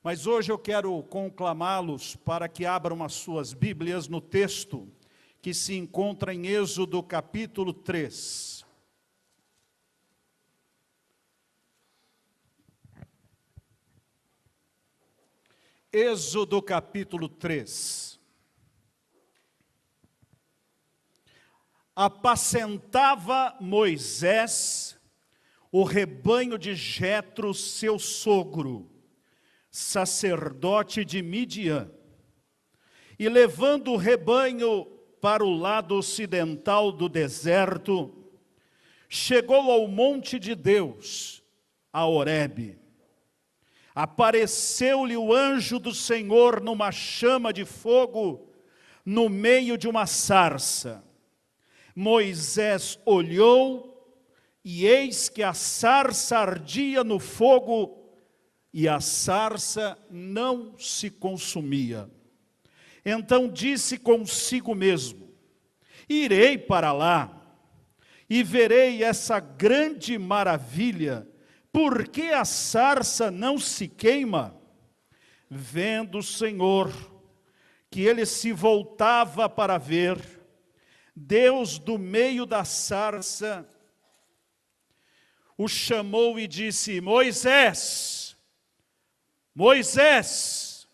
Mas hoje eu quero conclamá-los para que abram as suas Bíblias no texto que se encontra em Êxodo capítulo 3. Êxodo capítulo 3. Apacentava Moisés o rebanho de Jetro, seu sogro, sacerdote de Midian, e levando o rebanho para o lado ocidental do deserto, chegou ao monte de Deus, a Horebe. Apareceu-lhe o anjo do Senhor numa chama de fogo, no meio de uma sarça. Moisés olhou, e eis que a sarça ardia no fogo, e a sarça não se consumia. Então disse consigo mesmo: irei para lá, e verei essa grande maravilha, por que a sarça não se queima? Vendo o Senhor que ele se voltava para ver, Deus do meio da sarça o chamou e disse: Moisés, Moisés.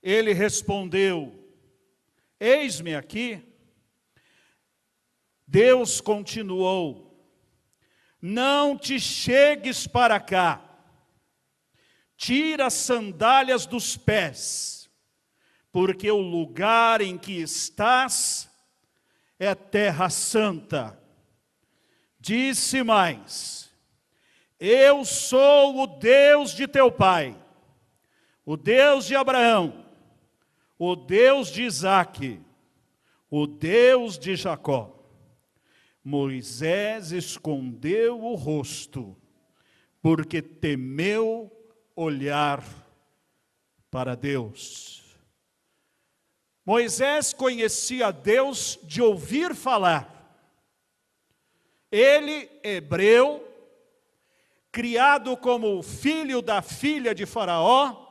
Ele respondeu: eis-me aqui. Deus continuou: não te chegues para cá, tira as sandálias dos pés, porque o lugar em que estás é terra santa. Disse mais: eu sou o Deus de teu pai, o Deus de Abraão, o Deus de Isaque, o Deus de Jacó. Moisés escondeu o rosto, porque temeu olhar para Deus. Moisés conhecia Deus de ouvir falar. Ele, hebreu, criado como filho da filha de Faraó,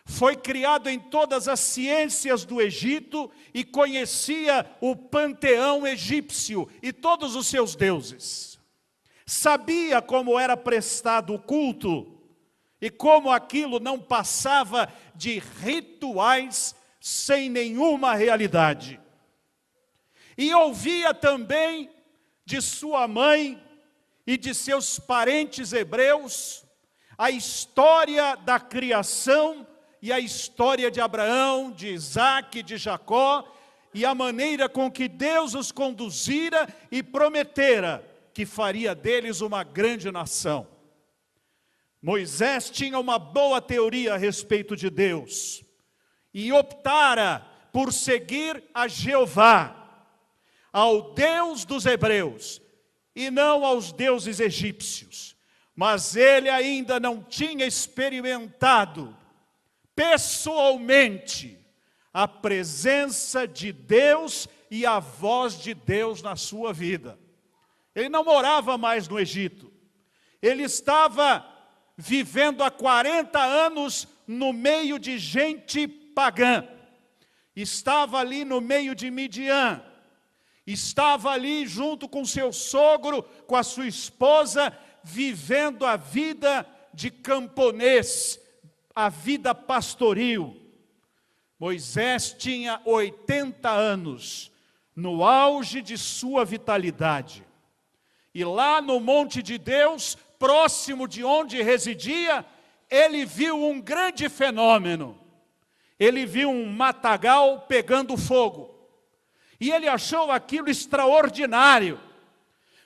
foi criado em todas as ciências do Egito e conhecia o panteão egípcio e todos os seus deuses. Sabia como era prestado o culto e como aquilo não passava de rituais sem nenhuma realidade. E ouvia também de sua mãe e de seus parentes hebreus a história da criação e a história de Abraão, de Isaque, de Jacó, e a maneira com que Deus os conduzira e prometera que faria deles uma grande nação. Moisés tinha uma boa teoria a respeito de Deus, e optara por seguir a Jeová, ao Deus dos hebreus, e não aos deuses egípcios. Mas ele ainda não tinha experimentado pessoalmente a presença de Deus e a voz de Deus na sua vida. Ele não morava mais no Egito. Ele estava vivendo há 40 anos no meio de gente pagã. Estava ali no meio de Midian. Estava ali junto com seu sogro, com a sua esposa, vivendo a vida de camponês, a vida pastoril. Moisés tinha 80 anos, no auge de sua vitalidade. E lá no monte de Deus, próximo de onde residia, ele viu um grande fenômeno. Ele viu um matagal pegando fogo. E ele achou aquilo extraordinário,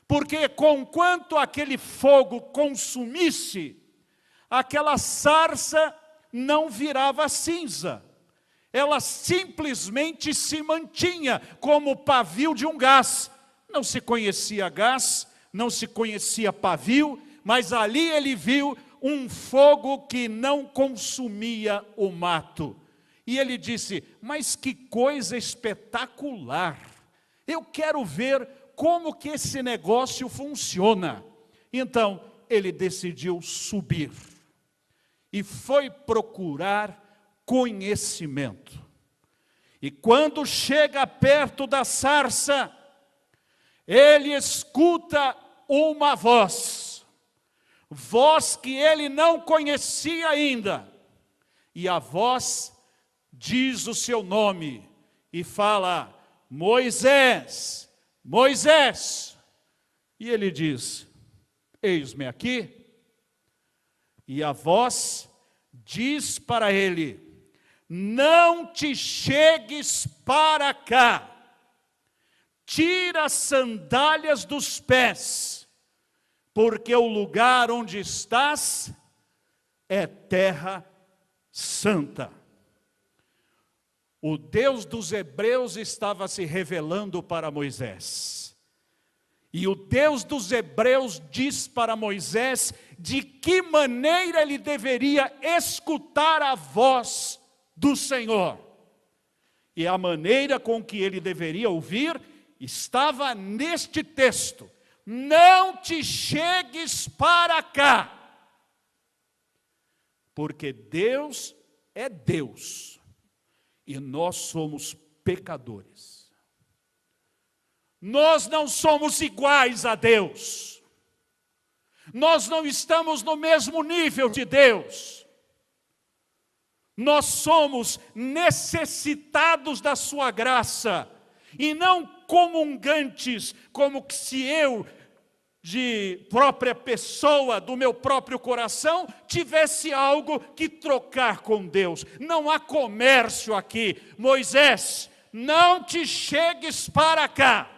porque conquanto aquele fogo consumisse, aquela sarça não virava cinza. Ela simplesmente se mantinha como o pavio de um gás. Não se conhecia gás, não se conhecia pavio, mas ali ele viu um fogo que não consumia o mato. E ele disse: mas que coisa espetacular! Eu quero ver como que esse negócio funciona. Então, ele decidiu subir. e foi procurar conhecimento. E quando chega perto da sarça, ele escuta uma voz que ele não conhecia ainda. E a voz diz o seu nome e fala: Moisés, Moisés. E ele diz: eis-me aqui. E a voz diz para ele: não te chegues para cá, tira as sandálias dos pés, porque o lugar onde estás é terra santa. O Deus dos hebreus estava se revelando para Moisés. E o Deus dos hebreus diz para Moisés de que maneira ele deveria escutar a voz do Senhor. E a maneira com que ele deveria ouvir estava neste texto: não te chegues para cá, porque Deus é Deus e nós somos pecadores. Nós não somos iguais a Deus. Nós não estamos no mesmo nível de Deus. Nós somos necessitados da sua graça e não comungantes, como que se eu, de própria pessoa, do meu próprio coração, tivesse algo que trocar com Deus. Não há comércio aqui. Moisés, não te chegues para cá.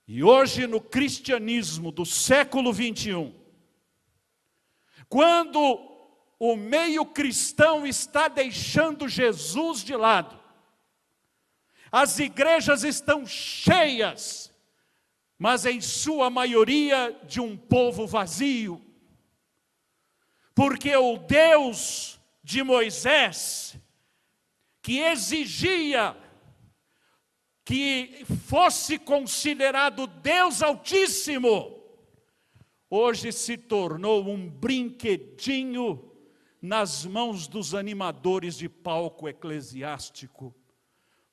E hoje no cristianismo do século 21, quando o meio cristão está deixando Jesus de lado, as igrejas estão cheias, mas em sua maioria de um povo vazio, porque o Deus de Moisés, que exigia que fosse considerado Deus Altíssimo, hoje se tornou um brinquedinho nas mãos dos animadores de palco eclesiástico,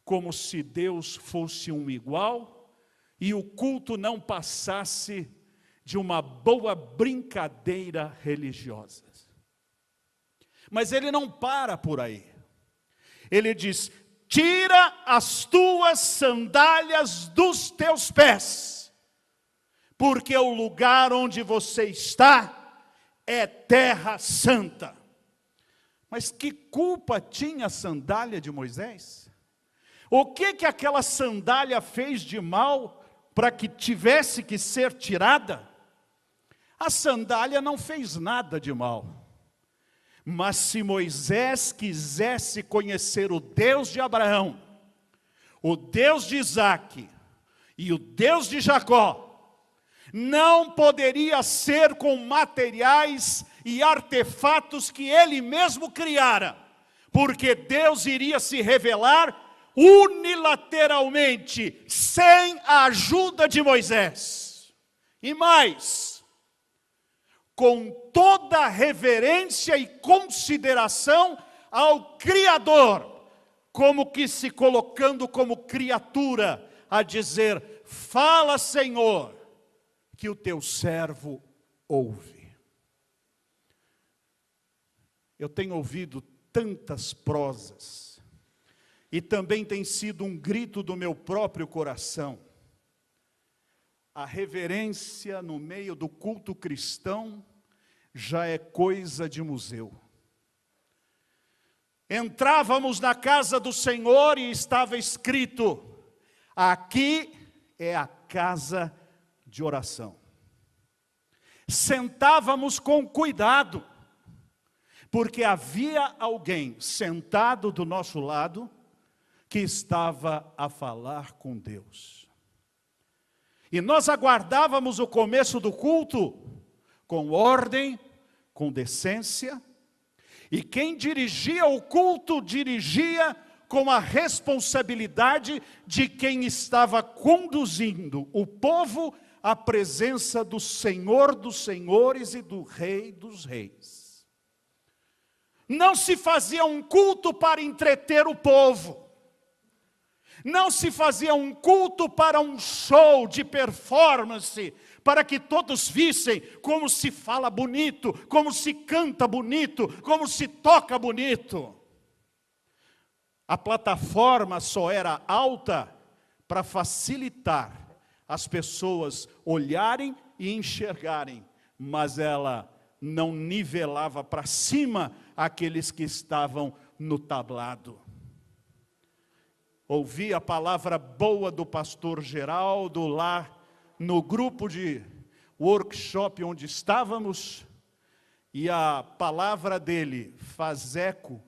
como se Deus fosse um igual e o culto não passasse de uma boa brincadeira religiosa. Mas ele não para por aí. Ele diz: tira as tuas sandálias dos teus pés, porque o lugar onde você está é terra santa. Mas que culpa tinha a sandália de Moisés? O que aquela sandália fez de mal para que tivesse que ser tirada? A sandália não fez nada de mal. Mas se Moisés quisesse conhecer o Deus de Abraão, o Deus de Isaque e o Deus de Jacó, não poderia ser com materiais e artefatos que ele mesmo criara, porque Deus iria se revelar unilateralmente, sem a ajuda de Moisés. E mais, com toda a reverência e consideração ao Criador, como que se colocando como criatura, a dizer: fala, Senhor, que o teu servo ouve. Eu tenho ouvido tantas prosas, e também tem sido um grito do meu próprio coração. A reverência no meio do culto cristão já é coisa de museu. Entrávamos na casa do Senhor e estava escrito: aqui é a casa de oração. Sentávamos com cuidado, porque havia alguém sentado do nosso lado que estava a falar com Deus. E nós aguardávamos o começo do culto com ordem, com decência, e quem dirigia o culto dirigia com a responsabilidade de quem estava conduzindo o povo a presença do Senhor dos Senhores e do Rei dos Reis. Não se fazia um culto para entreter o povo. Não se fazia um culto para um show de performance, para que todos vissem como se fala bonito, como se canta bonito, como se toca bonito. A plataforma só era alta para facilitar as pessoas olharem e enxergarem, mas ela não nivelava para cima aqueles que estavam no tablado. Ouvi a palavra boa do pastor Geraldo lá no grupo de workshop onde estávamos, e a palavra dele faz eco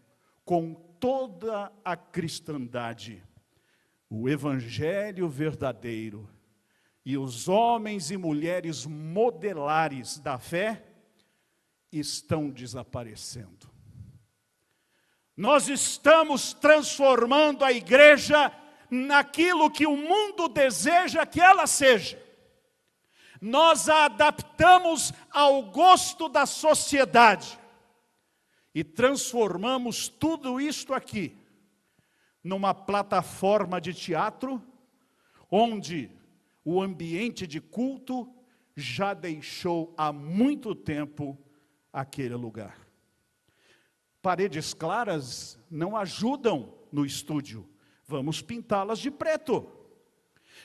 com toda a cristandade. O evangelho verdadeiro e os homens e mulheres modelares da fé estão desaparecendo. Nós estamos transformando a igreja naquilo que o mundo deseja que ela seja. Nós a adaptamos ao gosto da sociedade e transformamos tudo isto aqui numa plataforma de teatro, onde o ambiente de culto já deixou há muito tempo aquele lugar. Paredes claras não ajudam no estúdio. Vamos pintá-las de preto.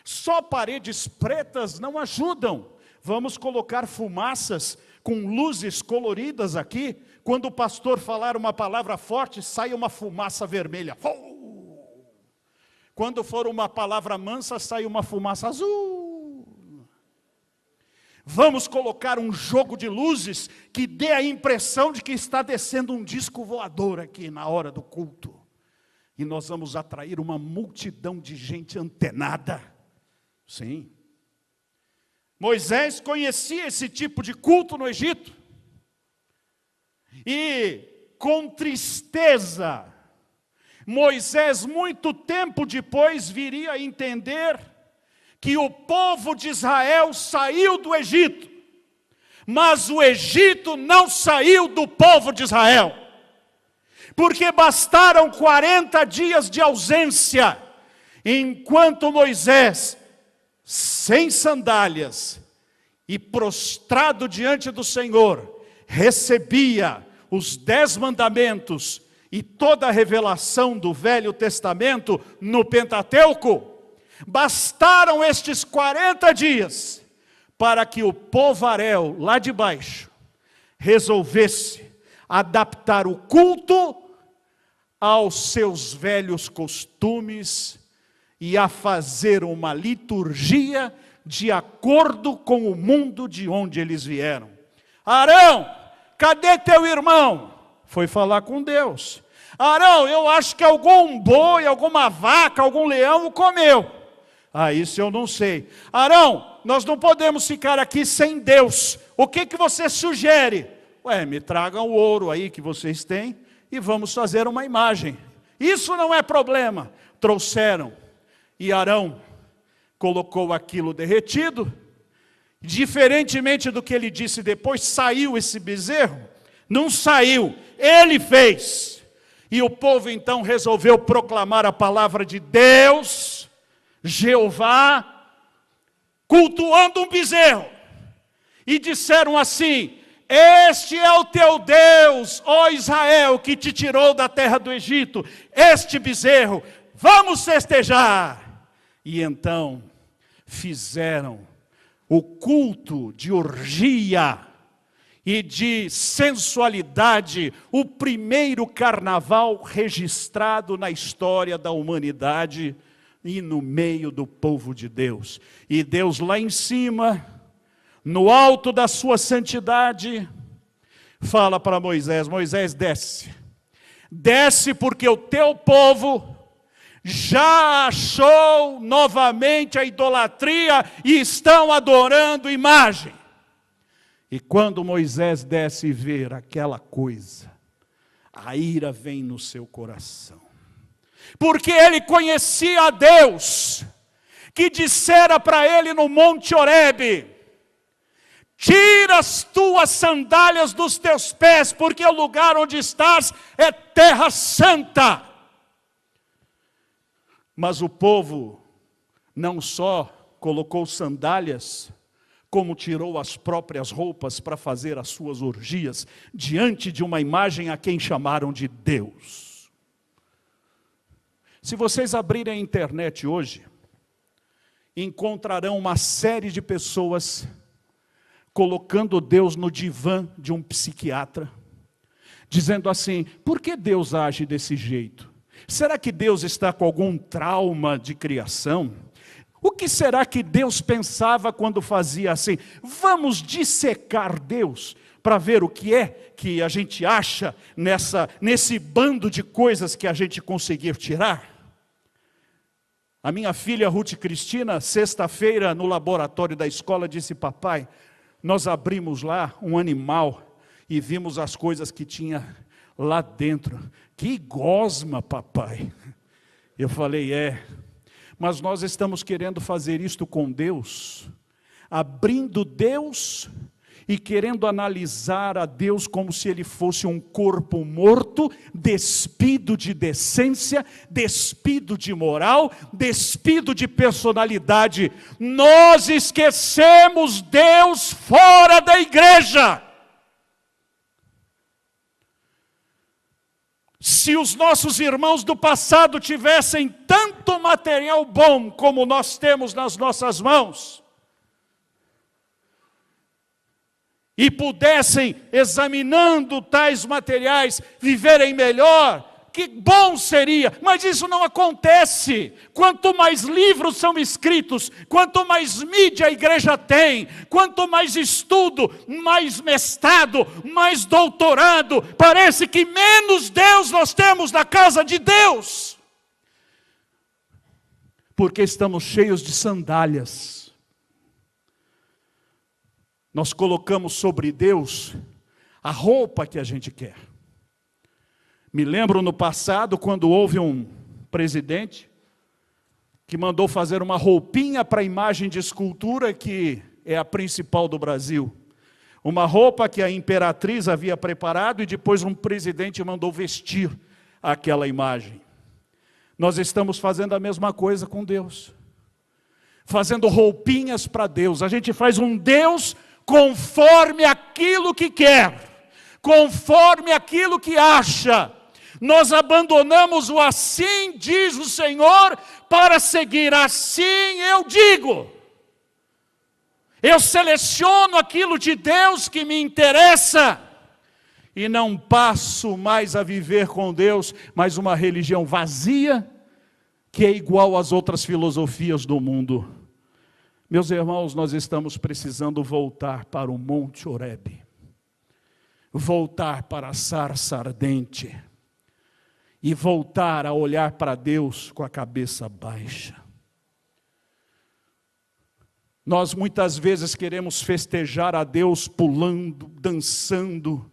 Só paredes pretas não ajudam. Vamos colocar fumaças com luzes coloridas aqui. Quando o pastor falar uma palavra forte, sai uma fumaça vermelha. Quando for uma palavra mansa, sai uma fumaça azul. Vamos colocar um jogo de luzes que dê a impressão de que está descendo um disco voador aqui na hora do culto. E nós vamos atrair uma multidão de gente antenada. Sim. Moisés conhecia esse tipo de culto no Egito. E com tristeza, Moisés, muito tempo depois, viria a entender que o povo de Israel saiu do Egito, mas o Egito não saiu do povo de Israel, porque bastaram 40 dias de ausência, enquanto Moisés, sem sandálias e prostrado diante do Senhor, recebia os 10 mandamentos e toda a revelação do Velho Testamento no Pentateuco. Bastaram estes 40 dias para que o povaréu lá de baixo resolvesse adaptar o culto aos seus velhos costumes e a fazer uma liturgia de acordo com o mundo de onde eles vieram. Arão, cadê teu irmão? Foi falar com Deus. Arão, eu acho que algum boi, alguma vaca, algum leão o comeu. Isso eu não sei. Arão, nós não podemos ficar aqui sem Deus. O que você sugere? Me tragam o ouro aí que vocês têm e vamos fazer uma imagem. Isso não é problema. Trouxeram. E Arão colocou aquilo derretido. Diferentemente do que ele disse depois, saiu esse bezerro? Não saiu. Ele fez. E o povo então resolveu proclamar a palavra de Deus, Jeová, cultuando um bezerro, e disseram assim: este é o teu Deus, ó Israel, que te tirou da terra do Egito, este bezerro, vamos festejar. E então fizeram o culto de orgia e de sensualidade, o primeiro carnaval registrado na história da humanidade, e no meio do povo de Deus. E Deus lá em cima, no alto da sua santidade, fala para Moisés: Moisés, desce. Desce porque o teu povo já achou novamente a idolatria e estão adorando imagem. E quando Moisés desce e vê aquela coisa, a ira vem no seu coração. Porque ele conhecia a Deus, que dissera para ele no Monte Horebe: tira as tuas sandálias dos teus pés, porque o lugar onde estás é terra santa. Mas o povo não só colocou sandálias, como tirou as próprias roupas para fazer as suas orgias, diante de uma imagem a quem chamaram de Deus. Se vocês abrirem a internet hoje, encontrarão uma série de pessoas colocando Deus no divã de um psiquiatra, dizendo assim: por que Deus age desse jeito? Será que Deus está com algum trauma de criação? O que será que Deus pensava quando fazia assim? Vamos dissecar Deus para ver o que é que a gente acha nesse bando de coisas que a gente conseguir tirar. A minha filha Ruth Cristina, sexta-feira no laboratório da escola, disse: papai, nós abrimos lá um animal e vimos as coisas que tinha lá dentro. Que gosma, papai. Eu falei: mas nós estamos querendo fazer isto com Deus, abrindo Deus e querendo analisar a Deus como se Ele fosse um corpo morto, despido de decência, despido de moral, despido de personalidade. Nós esquecemos Deus fora da igreja. Se os nossos irmãos do passado tivessem tanto material bom como nós temos nas nossas mãos, e pudessem, examinando tais materiais, viverem melhor, que bom seria. Mas isso não acontece. Quanto mais livros são escritos, quanto mais mídia a igreja tem, quanto mais estudo, mais mestrado, mais doutorado, parece que menos Deus nós temos na casa de Deus. Porque estamos cheios de sandálias. Nós colocamos sobre Deus a roupa que a gente quer. Me lembro no passado, quando houve um presidente que mandou fazer uma roupinha para a imagem de escultura que é a principal do Brasil. Uma roupa que a imperatriz havia preparado e depois um presidente mandou vestir aquela imagem. Nós estamos fazendo a mesma coisa com Deus. Fazendo roupinhas para Deus. A gente faz um Deus conforme aquilo que quer, conforme aquilo que acha. Nós abandonamos o assim diz o Senhor para seguir assim eu digo. Eu seleciono aquilo de Deus que me interessa e não passo mais a viver com Deus, mas uma religião vazia que é igual às outras filosofias do mundo. Meus irmãos, nós estamos precisando voltar para o Monte Horebe, voltar para a sarça ardente e voltar a olhar para Deus com a cabeça baixa. Nós muitas vezes queremos festejar a Deus pulando, dançando,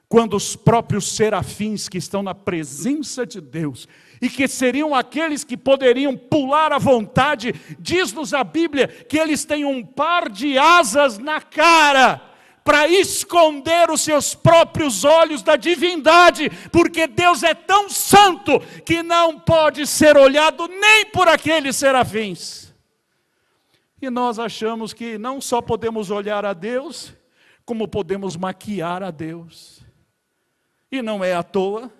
quando os próprios serafins que estão na presença de Deus, e que seriam aqueles que poderiam pular à vontade, diz-nos a Bíblia que eles têm um par de asas na cara, para esconder os seus próprios olhos da divindade, porque Deus é tão santo, que não pode ser olhado nem por aqueles serafins. E nós achamos que não só podemos olhar a Deus, como podemos maquiar a Deus. E não é à toa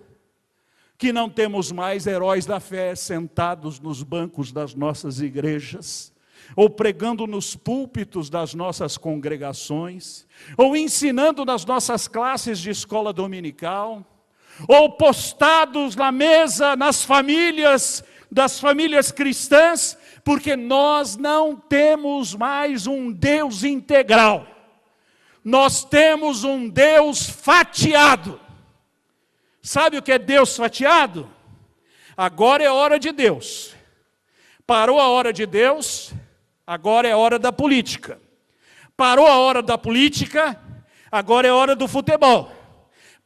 que não temos mais heróis da fé sentados nos bancos das nossas igrejas, ou pregando nos púlpitos das nossas congregações, ou ensinando nas nossas classes de escola dominical, ou postados na mesa nas famílias, das famílias cristãs, porque nós não temos mais um Deus integral. Nós temos um Deus fatiado. Sabe o que é Deus fatiado? Agora é hora de Deus. Parou a hora de Deus, agora é hora da política. Parou a hora da política, agora é hora do futebol.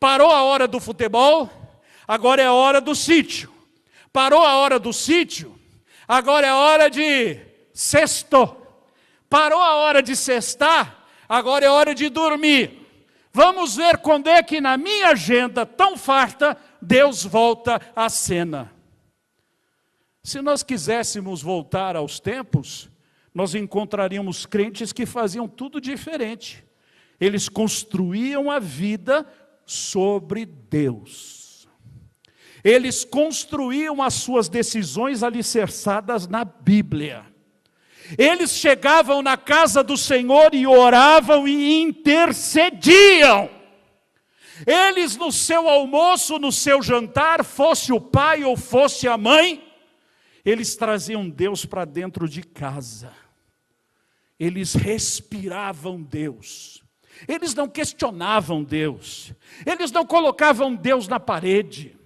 Parou a hora do futebol, agora é a hora do sítio. Parou a hora do sítio, Agora é hora de sexto. Parou a hora de sextar, agora é hora de dormir. Vamos ver quando é que na minha agenda tão farta, Deus volta à cena. Se nós quiséssemos voltar aos tempos, nós encontraríamos crentes que faziam tudo diferente. Eles construíam a vida sobre Deus. Eles construíam as suas decisões alicerçadas na Bíblia. Eles chegavam na casa do Senhor e oravam e intercediam. Eles no seu almoço, no seu jantar, fosse o pai ou fosse a mãe, eles traziam Deus para dentro de casa. Eles respiravam Deus. Eles não questionavam Deus. Eles não colocavam Deus na parede.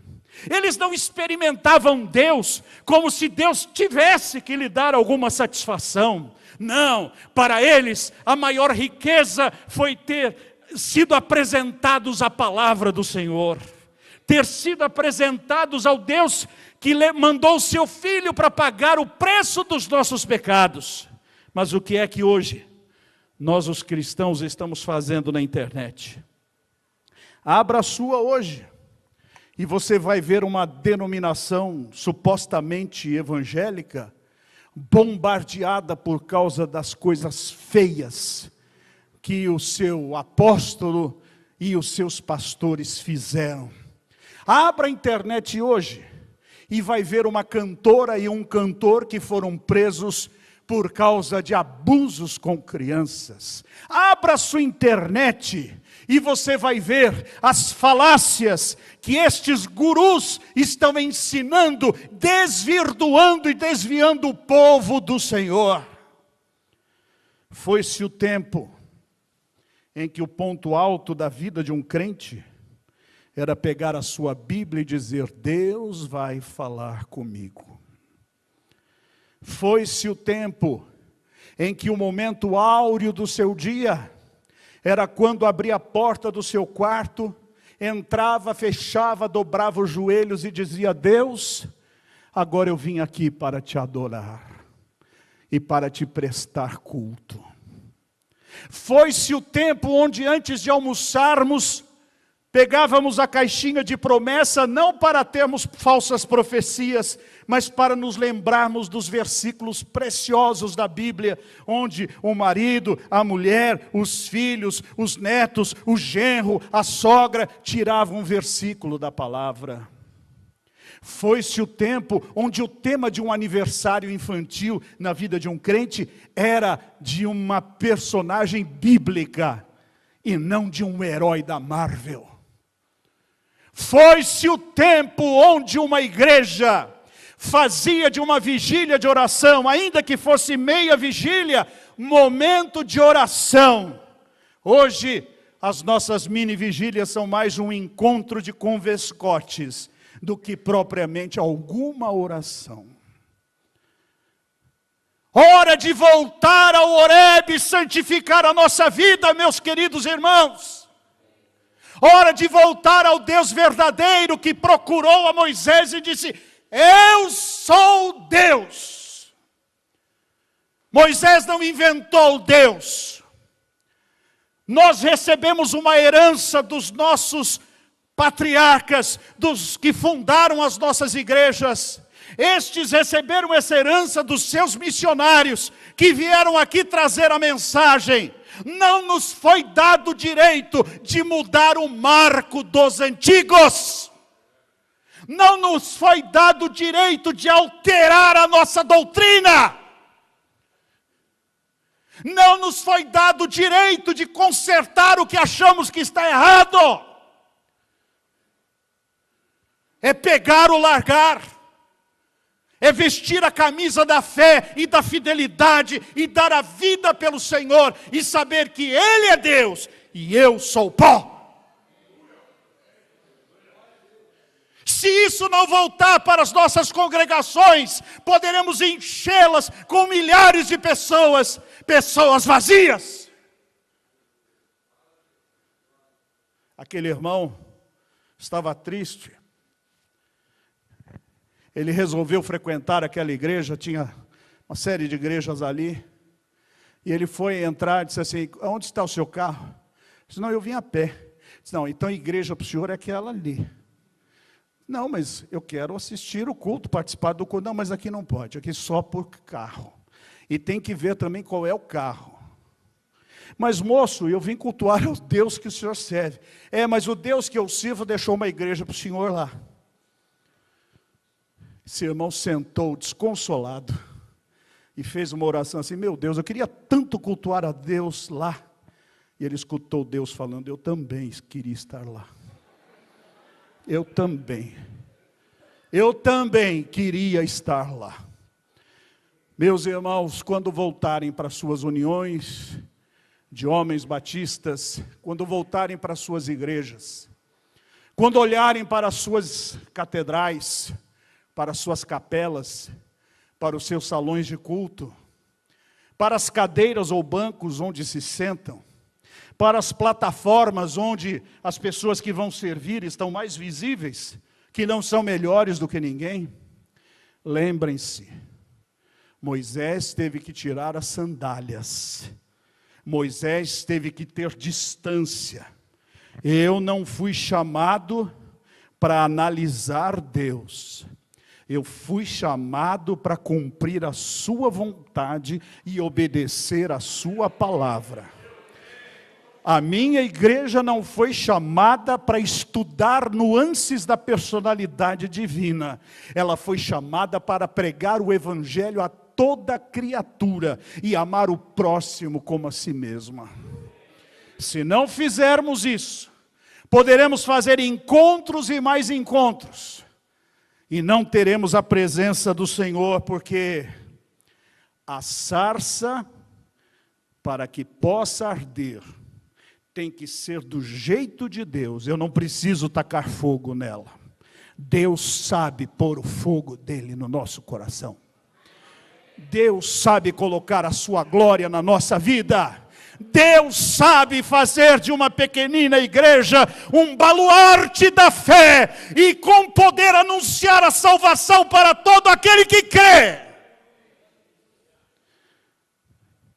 Eles não experimentavam Deus como se Deus tivesse que lhe dar alguma satisfação. Não, para eles a maior riqueza foi ter sido apresentados à palavra do Senhor. Ter sido apresentados ao Deus que mandou o seu Filho para pagar o preço dos nossos pecados. Mas o que é que hoje nós os cristãos estamos fazendo na internet? Abra a sua hoje. E você vai ver uma denominação supostamente evangélica bombardeada por causa das coisas feias que o seu apóstolo e os seus pastores fizeram. Abra a internet hoje e vai ver uma cantora e um cantor que foram presos por causa de abusos com crianças. Abra a sua internet e você vai ver as falácias que estes gurus estão ensinando, desvirtuando e desviando o povo do Senhor. Foi-se o tempo em que o ponto alto da vida de um crente era pegar a sua Bíblia e dizer: Deus vai falar comigo. Foi-se o tempo em que o momento áureo do seu dia era quando abria a porta do seu quarto, entrava, fechava, dobrava os joelhos e dizia: Deus, agora eu vim aqui para te adorar e para te prestar culto. Foi-se o tempo onde antes de almoçarmos, pegávamos a caixinha de promessa, não para termos falsas profecias, mas para nos lembrarmos dos versículos preciosos da Bíblia, onde o marido, a mulher, os filhos, os netos, o genro, a sogra, tiravam um versículo da palavra. Foi-se o tempo onde o tema de um aniversário infantil na vida de um crente era de uma personagem bíblica e não de um herói da Marvel. Foi-se o tempo onde uma igreja fazia de uma vigília de oração, ainda que fosse meia vigília, momento de oração. Hoje, as nossas mini vigílias são mais um encontro de convescotes do que propriamente alguma oração. Hora de voltar ao Horebe e santificar a nossa vida, meus queridos irmãos. Hora de voltar ao Deus verdadeiro que procurou a Moisés e disse: eu sou Deus. Moisés não inventou Deus. Nós recebemos uma herança dos nossos patriarcas, dos que fundaram as nossas igrejas. Estes receberam essa herança dos seus missionários, que vieram aqui trazer a mensagem. Não nos foi dado o direito de mudar o marco dos antigos. Não nos foi dado o direito de alterar a nossa doutrina. Não nos foi dado o direito de consertar o que achamos que está errado. É pegar ou largar. É vestir a camisa da fé e da fidelidade e dar a vida pelo Senhor e saber que Ele é Deus e eu sou pó. Se isso não voltar para as nossas congregações, poderemos enchê-las com milhares de pessoas vazias. Aquele irmão estava triste. ele resolveu frequentar aquela igreja, tinha uma série de igrejas ali, e ele foi entrar e disse assim, onde está o seu carro? Ele disse, não, eu vim a pé. Disse, não, então a igreja para o senhor é aquela ali. Não, mas eu quero assistir o culto, participar do culto. Não, mas aqui não pode, aqui só por carro. E tem que ver também qual é o carro. Mas moço, eu vim cultuar o Deus que o senhor serve. Mas o Deus que eu sirvo deixou uma igreja para o senhor lá. Esse irmão sentou desconsolado e fez uma oração assim, meu Deus, eu queria tanto cultuar a Deus lá. E ele escutou Deus falando, eu também queria estar lá. Eu também queria estar lá. Meus irmãos, quando voltarem para suas uniões de homens batistas, quando voltarem para suas igrejas, quando olharem para as suas catedrais, para as suas capelas, para os seus salões de culto, para as cadeiras ou bancos onde se sentam, para as plataformas onde as pessoas que vão servir estão mais visíveis, que não são melhores do que ninguém, lembrem-se, Moisés teve que tirar as sandálias, Moisés teve que ter distância. Eu não fui chamado para analisar Deus, eu fui chamado para cumprir a sua vontade e obedecer a sua palavra. A minha igreja não foi chamada para estudar nuances da personalidade divina. Ela foi chamada para pregar o evangelho a toda criatura e amar o próximo como a si mesma. Se não fizermos isso, poderemos fazer encontros e mais encontros, e não teremos a presença do Senhor, porque a sarça, para que possa arder, tem que ser do jeito de Deus. Eu não preciso tacar fogo nela. Deus sabe pôr o fogo dele no nosso coração. Deus sabe colocar a sua glória na nossa vida. Deus sabe fazer de uma pequenina igreja um baluarte da fé e com poder anunciar a salvação para todo aquele que crê.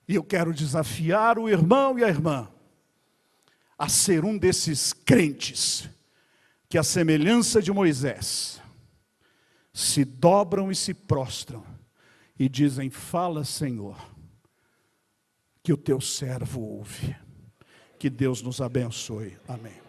E eu quero desafiar o irmão e a irmã a ser um desses crentes que, à semelhança de Moisés, se dobram e se prostram e dizem, fala, Senhor, que o teu servo ouve. Que Deus nos abençoe. Amém.